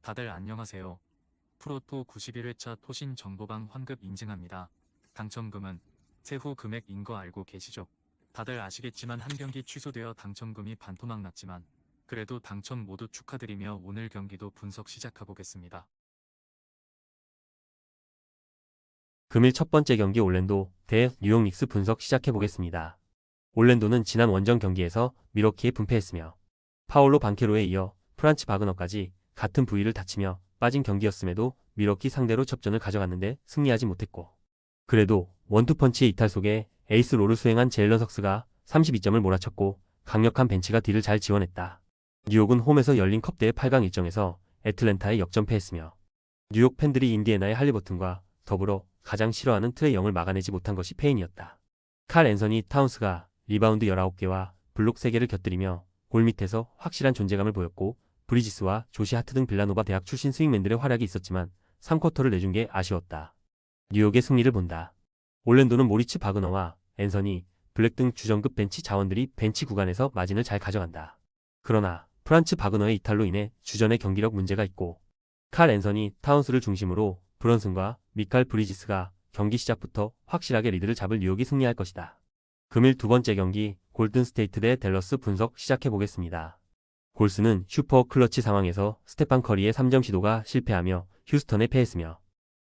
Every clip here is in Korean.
다들 안녕하세요. 프로토 91회차 토신 정보방 환급 인증합니다. 당첨금은 세후 금액인 거 알고 계시죠? 다들 아시겠지만 한 경기 취소되어 당첨금이 반토막 났지만 그래도 당첨 모두 축하드리며 오늘 경기도 분석 시작해보겠습니다. 금일 첫 번째 경기 올랜도 대 뉴욕 닉스 분석 시작해보겠습니다. 올랜도는 지난 원정 경기에서 밀워키에 분패했으며 파올로 방케로에 이어 프란츠 바그너까지 같은 부위를 다치며 빠진 경기였음에도 밀워키 상대로 접전을 가져갔는데 승리하지 못했고, 그래도 원투펀치의 이탈 속에 에이스 롤을 수행한 제일런 석스가 32점을 몰아쳤고 강력한 벤치가 뒤를 잘 지원했다. 뉴욕은 홈에서 열린 컵대회 8강 일정에서 애틀랜타에 역전패했으며 뉴욕 팬들이 인디애나의 할리버튼과 더불어 가장 싫어하는 트레이 영을 막아내지 못한 것이 패인이었다. 칼 앤서니 타운스가 리바운드 19개와 블록 3개를 곁들이며 골밑에서 확실한 존재감을 보였고, 브리지스와 조시 하트 등 빌라노바 대학 출신 스윙맨들의 활약이 있었지만 3쿼터를 내준 게 아쉬웠다. 뉴욕의 승리를 본다. 올랜도는 모리츠 바그너와 앤서니, 블랙 등 주전급 벤치 자원들이 벤치 구간에서 마진을 잘 가져간다. 그러나 프란츠 바그너의 이탈로 인해 주전의 경기력 문제가 있고, 칼 앤서니 타운스를 중심으로 브런슨과 미칼 브리지스가 경기 시작부터 확실하게 리드를 잡을 뉴욕이 승리할 것이다. 금일 두 번째 경기 골든 스테이트 대 댈러스 분석 시작해보겠습니다. 골스는 슈퍼 클러치 상황에서 스테판 커리의 3점 시도가 실패하며 휴스턴에 패했으며,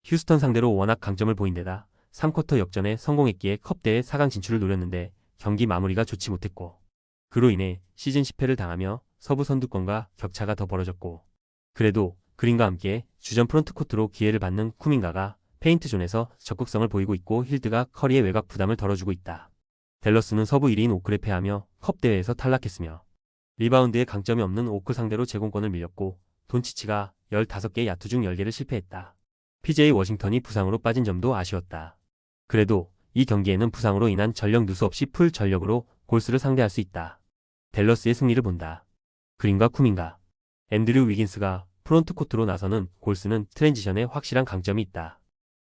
휴스턴 상대로 워낙 강점을 보인 데다 3쿼터 역전에 성공했기에 컵대회 4강 진출을 노렸는데 경기 마무리가 좋지 못했고, 그로 인해 시즌 10패를 당하며 서부 선두권과 격차가 더 벌어졌고, 그래도 그린과 함께 주전 프론트코트로 기회를 받는 쿠민가가 페인트존에서 적극성을 보이고 있고 힐드가 커리의 외곽 부담을 덜어주고 있다. 댈러스는 서부 1위인 오클에 패하며 컵대회에서 탈락했으며 리바운드에 강점이 없는 오클 상대로 제공권을 밀렸고, 돈치치가 15개의 야투 중 10개를 실패했다. PJ 워싱턴이 부상으로 빠진 점도 아쉬웠다. 그래도 이 경기에는 부상으로 인한 전력 누수 없이 풀 전력으로 골스를 상대할 수 있다. 댈러스의 승리를 본다. 그린과 쿠민가, 앤드류 위긴스가 프론트코트로 나서는 골스는 트랜지션에 확실한 강점이 있다.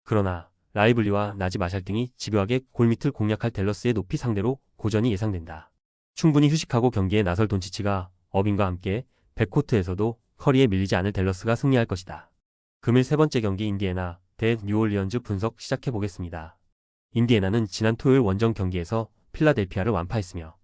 그러나 라이블리와 나지 마샬 등이 집요하게 골밑을 공략할 댈러스의 높이 상대로 고전이 예상된다. 충분히 휴식하고 경기에 나설 돈치치가 어빙과 함께 백코트에서도 커리에 밀리지 않을 댈러스가 승리할 것이다. 금일 세 번째 경기 인디애나 대 뉴올리언즈 분석 시작해보겠습니다. 인디애나는 지난 토요일 원정 경기에서 필라델피아를 완파했으며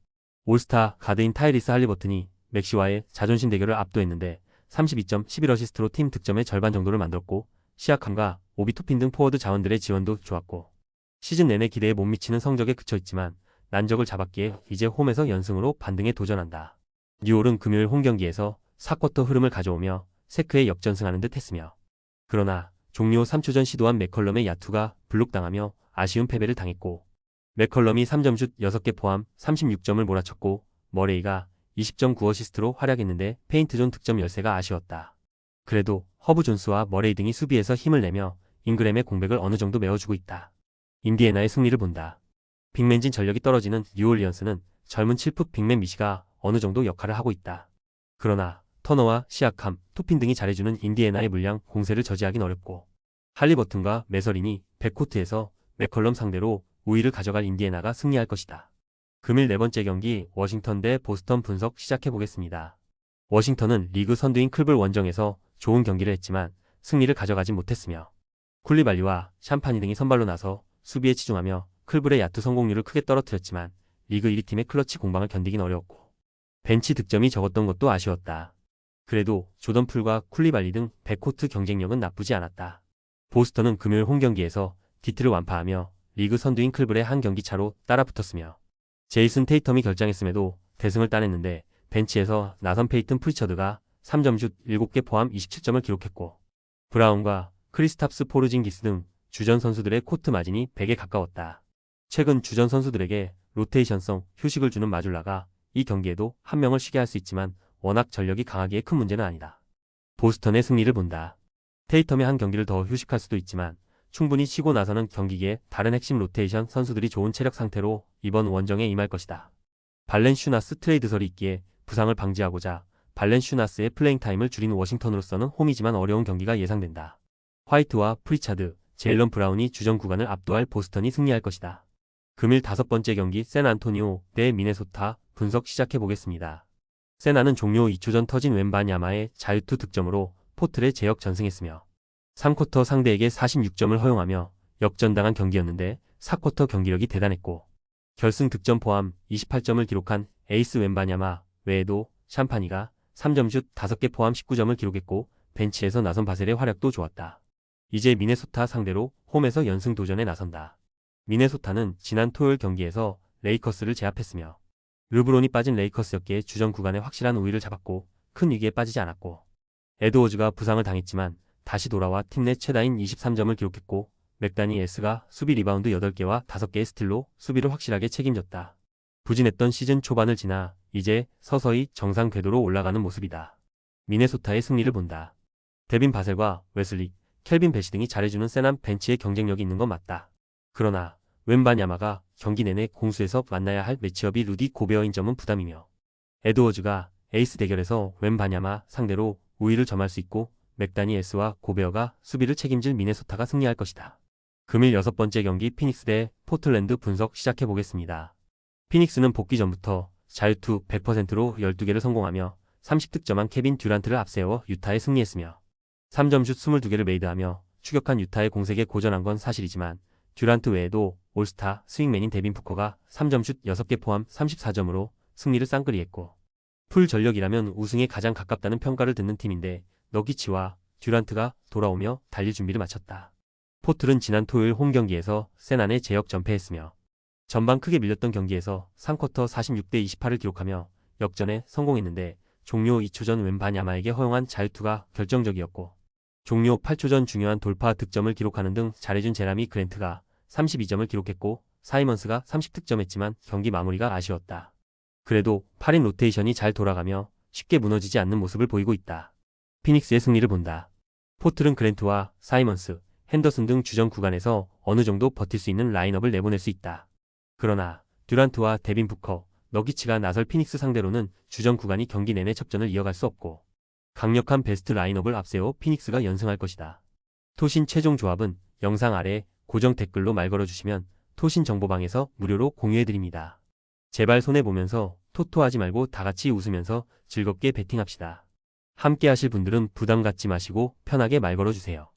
올스타 가드인 타이리스 할리버튼이 맥시와의 자존심 대결을 압도했는데 32점 11어시스트로 팀 득점의 절반 정도를 만들었고, 시아캄과 오비 토핀 등 포워드 자원들의 지원도 좋았고, 시즌 내내 기대에 못 미치는 성적에 그쳐있지만 난적을 잡았기에 이제 홈에서 연승으로 반등에 도전한다. 뉴올은 금요일 홈경기에서 4쿼터 흐름을 가져오며 세크에 역전승하는 듯 했으며, 그러나 종료 3초 전 시도한 맥컬럼의 야투가 블록당하며 아쉬운 패배를 당했고, 맥컬럼이 3점슛 6개 포함 36점을 몰아쳤고, 머레이가 20.9어시스트로 활약했는데 페인트존 득점 열세가 아쉬웠다. 그래도 허브 존스와 머레이 등이 수비에서 힘을 내며 잉그램의 공백을 어느 정도 메워주고 있다. 인디애나의 승리를 본다. 빅맨진 전력이 떨어지는 뉴올리언스는 젊은 7풋 빅맨 미시가 어느 정도 역할을 하고 있다. 그러나 터너와 시아캄, 토핀 등이 잘해주는 인디애나의 물량 공세를 저지하긴 어렵고, 할리버튼과 매서린이 백코트에서 맥컬럼 상대로 우위를 가져갈 인디애나가 승리할 것이다. 금일 네 번째 경기 워싱턴 대 보스턴 분석 시작해보겠습니다. 워싱턴은 리그 선두인 클블 원정에서 좋은 경기를 했지만 승리를 가져가지 못했으며, 쿨리발리와 샴파니 등이 선발로 나서 수비에 치중하며 클블의 야투 성공률을 크게 떨어뜨렸지만 리그 1위 팀의 클러치 공방을 견디긴 어려웠고, 벤치 득점이 적었던 것도 아쉬웠다. 그래도 조던 풀과 쿨리발리 등 백코트 경쟁력은 나쁘지 않았다. 보스턴은 금요일 홈경기에서 디트를 완파하며 리그 선두인 클블의 한 경기 차로 따라붙었으며, 제이슨 테이텀이 결장했음에도 대승을 따냈는데 벤치에서 나선 페이튼 프리처드가 3점슛 7개 포함 27점을 기록했고, 브라운과 크리스탑스 포르징기스 등 주전 선수들의 코트 마진이 100에 가까웠다. 최근 주전 선수들에게 로테이션성 휴식을 주는 마줄라가 이 경기에도 한 명을 쉬게 할 수 있지만 워낙 전력이 강하기에 큰 문제는 아니다. 보스턴의 승리를 본다. 테이텀의 한 경기를 더 휴식할 수도 있지만 충분히 쉬고 나서는 경기기에 다른 핵심 로테이션 선수들이 좋은 체력 상태로 이번 원정에 임할 것이다. 발렌슈나스 트레이드설이 있기에 부상을 방지하고자 발렌슈나스의 플레잉 타임을 줄인 워싱턴으로서는 홈이지만 어려운 경기가 예상된다. 화이트와 프리차드, 제일런 브라운이 주전 구간을 압도할 보스턴이 승리할 것이다. 금일 다섯 번째 경기 샌안토니오 대 미네소타 분석 시작해보겠습니다. 세나는 종료 2초 전 터진 웬바냐마의 자유투 득점으로 포틀에 제역 전승했으며 3쿼터 상대에게 46점을 허용하며 역전당한 경기였는데 4쿼터 경기력이 대단했고 결승 득점 포함 28점을 기록한 에이스 웬바냐마 외에도 샴파니가 3점슛 5개 포함 19점을 기록했고 벤치에서 나선 바셀의 활약도 좋았다. 이제 미네소타 상대로 홈에서 연승 도전에 나선다. 미네소타는 지난 토요일 경기에서 레이커스를 제압했으며 르브론이 빠진 레이커스였기에 주전 구간에 확실한 우위를 잡았고 큰 위기에 빠지지 않았고 에드워즈가 부상을 당했지만 다시 돌아와 팀 내 최다인 23점을 기록했고 맥다니 에스가 수비 리바운드 8개와 5개의 스틸로 수비를 확실하게 책임졌다. 부진했던 시즌 초반을 지나 이제 서서히 정상 궤도로 올라가는 모습이다. 미네소타의 승리를 본다. 데빈 바셀과 웨슬리, 켈빈 베시 등이 잘해주는 세난 벤치의 경쟁력이 있는 건 맞다. 그러나 웬바냐마가 경기 내내 공수에서 만나야 할 매치업이 루디 고베어인 점은 부담이며 에드워즈가 에이스 대결에서 웬바냐마 상대로 우위를 점할 수 있고 맥다니 에스와 고베어가 수비를 책임질 미네소타가 승리할 것이다. 금일 6번째 경기 피닉스 대 포틀랜드 분석 시작해보겠습니다. 피닉스는 복귀 전부터 자유투 100%로 12개를 성공하며 30득점한 케빈 듀란트를 앞세워 유타에 승리했으며 3점슛 22개를 메이드하며 추격한 유타의 공세에 고전한 건 사실이지만 듀란트 외에도 올스타 스윙맨인 데빈 부커가 3점슛 6개 포함 34점으로 승리를 쌍끌이했고 풀 전력이라면 우승에 가장 가깝다는 평가를 듣는 팀인데 너기치와 듀란트가 돌아오며 달릴 준비를 마쳤다. 포틀은 지난 토요일 홈 경기에서 세난에 제역 전패했으며 전반 크게 밀렸던 경기에서 3쿼터 46대 28을 기록하며 역전에 성공했는데 종료 2초 전 웬바냐마에게 허용한 자유투가 결정적이었고 종료 8초 전 중요한 돌파 득점을 기록하는 등 잘해준 제라미 그랜트가 32점을 기록했고 사이먼스가 30득점했지만 경기 마무리가 아쉬웠다. 그래도 8인 로테이션이 잘 돌아가며 쉽게 무너지지 않는 모습을 보이고 있다. 피닉스의 승리를 본다. 포틀은 그랜트와 사이먼스, 핸더슨 등 주전 구간에서 어느 정도 버틸 수 있는 라인업을 내보낼 수 있다. 그러나 듀란트와 데빈 부커, 너기치가 나설 피닉스 상대로는 주전 구간이 경기 내내 접전을 이어갈 수 없고 강력한 베스트 라인업을 앞세워 피닉스가 연승할 것이다. 토신 최종 조합은 영상 아래 고정 댓글로 말 걸어주시면 토신 정보방에서 무료로 공유해드립니다. 제발 손해보면서 토토하지 말고 다같이 웃으면서 즐겁게 베팅합시다. 함께 하실 분들은 부담 갖지 마시고 편하게 말 걸어주세요.